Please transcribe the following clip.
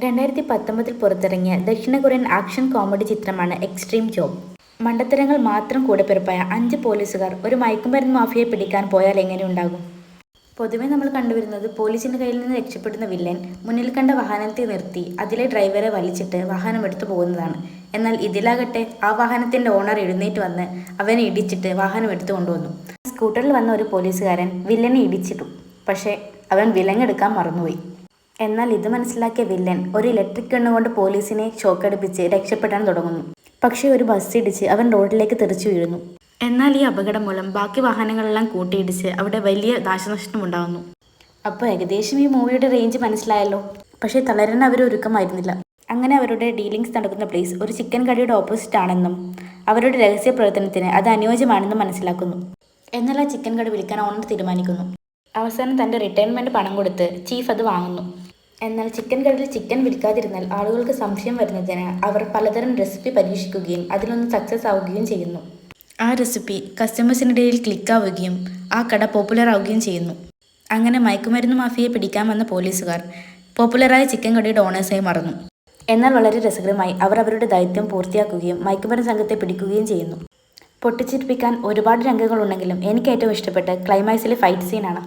2019 പുറത്തിറങ്ങിയ ദക്ഷിണ Korean action comedy ചിത്രമാണ് എക്സ്ട്രീം ജോബ്. മണ്ടത്തരങ്ങൾ മാത്രം കൂടെപ്പിറപ്പായ 5 പോലീസുകാർ ഒരു മയക്കുമരുന്ന് മാഫിയയെ പിടിക്കാൻ പോയാൽ എങ്ങനെയുണ്ടാകും? പൊതുവെ നമ്മൾ കണ്ടുവരുന്നത് പോലീസിന്റെ കയ്യിൽ നിന്ന് രക്ഷപ്പെടുന്ന വില്ലൻ മുന്നിൽ കണ്ട വാഹനത്തെ നിർത്തി അതിലെ ഡ്രൈവറെ വലിച്ചിട്ട് വാഹനം എടുത്തു പോകുന്നതാണ്. എന്നാൽ ഇതിലാകട്ടെ ആ വാഹനത്തിന്റെ ഓണർ എഴുന്നേറ്റ് വന്ന് അവനെ ഇടിച്ചിട്ട് വാഹനം എടുത്തു കൊണ്ടുവന്നു. സ്കൂട്ടറിൽ വന്ന ഒരു പോലീസുകാരൻ വില്ലനെ ഇടിച്ചിട്ടു. പക്ഷേ അവൻ വിലങ്ങെടുക്കാൻ മറന്നുപോയി. എന്നാൽ ഇത് മനസ്സിലാക്കിയ വില്ലൻ ഒരു ഇലക്ട്രിക് ഗണ്ണുകൊണ്ട് പോലീസിനെ ഷോക്കടിപ്പിച്ച് രക്ഷപ്പെടാൻ തുടങ്ങുന്നു. പക്ഷേ ഒരു ബസ് ഇടിച്ച് അവൻ റോഡിലേക്ക് തെറിച്ചു വീഴുന്നു. എന്നാൽ ഈ അപകടം മൂലം ബാക്കി വാഹനങ്ങളെല്ലാം കൂട്ടിയിടിച്ച് അവിടെ വലിയ നാശനഷ്ടം ഉണ്ടാകുന്നു. അപ്പോൾ ഏകദേശം ഈ മൂവിയുടെ റേഞ്ച് മനസ്സിലായല്ലോ. പക്ഷേ തളരാൻ അവർ ഒരുക്കമായിരുന്നില്ല. അങ്ങനെ അവരുടെ ഡീലിങ്സ് നടക്കുന്ന പ്ലേസ് ഒരു ചിക്കൻ കടയുടെ ഓപ്പോസിറ്റ് ആണെന്നും അവരുടെ രഹസ്യ പ്രവർത്തനത്തിന് അത് അനുയോജ്യമാണെന്നും മനസ്സിലാക്കുന്നു. എന്നാൽ ആ ചിക്കൻ കട വിൽക്കാൻ ഓണർ തീരുമാനിക്കുന്നു. അവസാനം തൻ്റെ റിട്ടയർമെൻറ്റ് പണം കൊടുത്ത് ചീഫ് അത് വാങ്ങുന്നു. എന്നാൽ ചിക്കൻ കടയിൽ ചിക്കൻ വിൽക്കാതിരുന്നാൽ ആളുകൾക്ക് സംശയം വരുന്നതിന് അവർ പലതരം റെസിപ്പി പരീക്ഷിക്കുകയും അതിലൊന്ന് സക്സസ് ആവുകയും ചെയ്യുന്നു. ആ റെസിപ്പി കസ്റ്റമേഴ്സിനിടയിൽ ക്ലിക്കാവുകയും ആ കട പോപ്പുലർ ആവുകയും ചെയ്യുന്നു. അങ്ങനെ മയക്കുമരുന്ന് മാഫിയയെ പിടിക്കാൻ വന്ന പോലീസുകാർ പോപ്പുലറായ ചിക്കൻ കടയുടെ ഓണേഴ്സായി മാറുന്നു. എന്നാൽ വളരെ രസകരമായി അവർ അവരുടെ ദൗത്യം പൂർത്തിയാക്കുകയും മയക്കുമരുന്ന് സംഘത്തെ പിടിക്കുകയും ചെയ്യുന്നു. പൊട്ടിച്ചിരിപ്പിക്കാൻ ഒരുപാട് രംഗങ്ങളുണ്ടെങ്കിലും എനിക്ക് ഏറ്റവും ഇഷ്ടപ്പെട്ട ക്ലൈമാക്സിലെ ഫൈറ്റ് സീനാണ്.